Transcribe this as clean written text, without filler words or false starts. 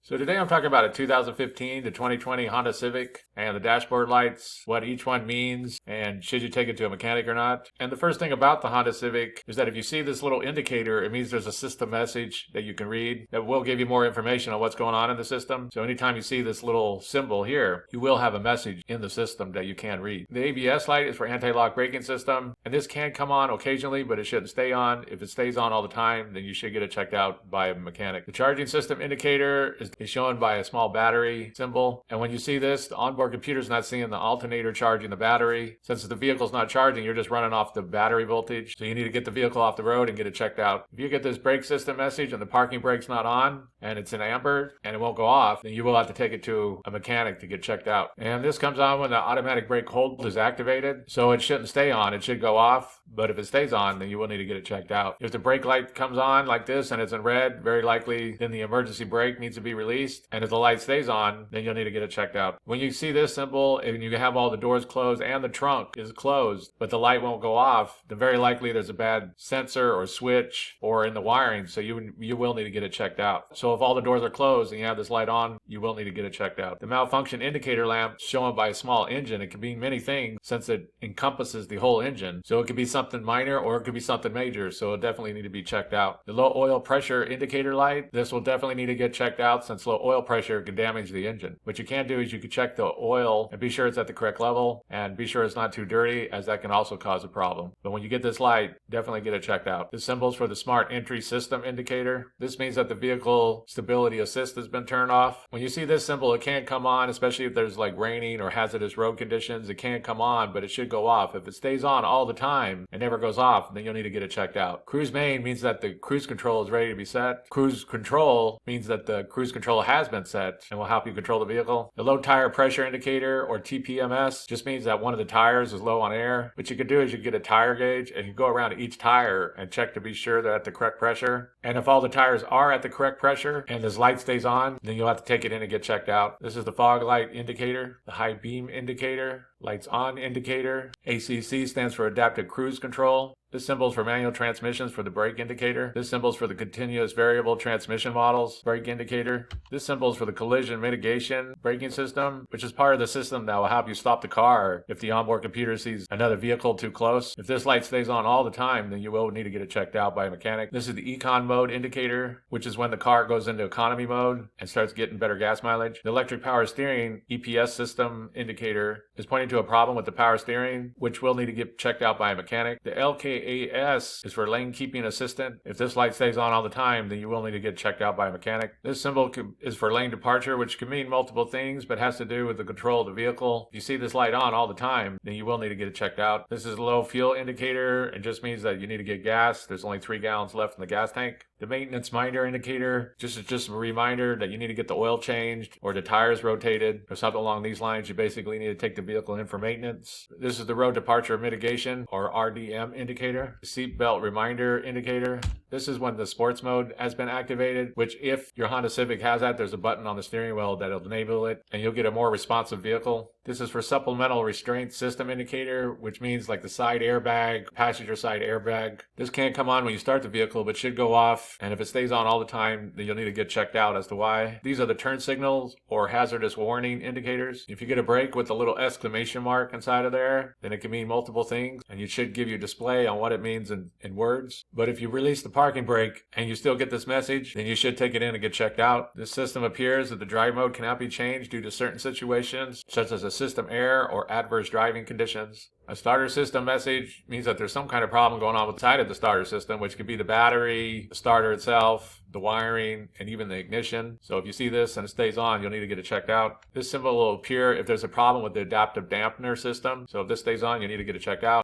So today I'm talking about a 2015 to 2020 Honda Civic and the dashboard lights, what each one means, and should you take it to a mechanic or not. And the first thing about the Honda Civic is that if you see this little indicator, it means there's a system message that you can read that will give you more information on what's going on in the system. So anytime you see this little symbol here, you will have a message in the system that you can read. The ABS light is for anti-lock braking system, and this can come on occasionally, but it shouldn't stay on. If it stays on all the time, then you should get it checked out by a mechanic. The charging system indicator is shown by a small battery symbol, and when you see this, the onboard computer is not seeing the alternator charging the battery. Since the vehicle's not charging, you're just running off the battery voltage, so you need to get the vehicle off the road and get it checked out. If you get this brake system message and the parking brake's not on and it's in amber and it won't go off, then you will have to take it to a mechanic to get checked out. And this comes on when the automatic brake hold is activated, so it shouldn't stay on, it should go off, but if it stays on, then you will need to get it checked out. If the brake light comes on like this and it's in red, very likely then the emergency brake needs to be released. And if the light stays on, then you'll need to get it checked out. When you see this symbol and you have all the doors closed and the trunk is closed, but the light won't go off, then very likely there's a bad sensor or switch or in the wiring, so you will need to get it checked out. So if all the doors are closed and you have this light on, you will need to get it checked out. The malfunction indicator lamp shown by a small engine, it can mean many things since it encompasses the whole engine. So it could be something minor or it could be something major, so it definitely need to be checked out. The low oil pressure indicator light, this will definitely need to get checked out since low oil pressure can damage the engine. What you can do is you can check the oil and be sure it's at the correct level and be sure it's not too dirty, as that can also cause a problem. But when you get this light, definitely get it checked out. The symbols for the smart entry system indicator. This means that the vehicle stability assist has been turned off. When you see this symbol, it can't come on, especially if there's like raining or hazardous road conditions. It can't come on, but it should go off. If it stays on all the time and never goes off, then you'll need to get it checked out. Cruise main means that the cruise control is ready to be set. Cruise control means that the cruise control has been set and will help you control the vehicle. The low tire pressure indicator, or TPMS, just means that one of the tires is low on air. What you could do is you get a tire gauge and you go around to each tire and check to be sure they're at the correct pressure. And if all the tires are at the correct pressure and this light stays on, then you'll have to take it in and get checked out. This is the fog light indicator, the high beam indicator, lights on indicator. ACC stands for adaptive cruise control. This symbol is for manual transmissions for the brake indicator. This symbol is for the continuous variable transmission models, brake indicator. This symbol is for the collision mitigation braking system, which is part of the system that will help you stop the car if the onboard computer sees another vehicle too close. If this light stays on all the time, then you will need to get it checked out by a mechanic. This is the ECON Mode indicator, which is when the car goes into economy mode and starts getting better gas mileage. The electric power steering EPS system indicator is pointing to a problem with the power steering, which will need to get checked out by a mechanic. The LKAS is for lane keeping assistant. If this light stays on all the time, then you will need to get checked out by a mechanic. This symbol is for lane departure, which can mean multiple things, but has to do with the control of the vehicle. If you see this light on all the time, then you will need to get it checked out. This is a low fuel indicator. It just means that you need to get gas. There's only 3 gallons left in the gas tank. The maintenance minder indicator is just a reminder that you need to get the oil changed or the tires rotated or something along these lines. You basically need to take the vehicle in for maintenance. This is the road departure mitigation, or RDM indicator. The seatbelt reminder indicator. This is when the sports mode has been activated, which if your Honda Civic has that, there's a button on the steering wheel that'll enable it and you'll get a more responsive vehicle. This is for supplemental restraint system indicator, which means like the side airbag, passenger side airbag. This can't come on when you start the vehicle, but should go off. And if it stays on all the time, then you'll need to get checked out as to why. These are the turn signals or hazardous warning indicators. If you get a brake with a little exclamation mark inside of there, then it can mean multiple things, and it should give you a display on what it means in words. But if you release the parking brake and you still get this message, then you should take it in and get checked out. This system appears that the drive mode cannot be changed due to certain situations, such as a system error or adverse driving conditions. A starter system message means that there's some kind of problem going on inside of the starter system, which could be the battery, the starter itself, the wiring, and even the ignition. So if you see this and it stays on, you'll need to get it checked out. This symbol will appear if there's a problem with the adaptive dampener system. So if this stays on, you need to get it checked out.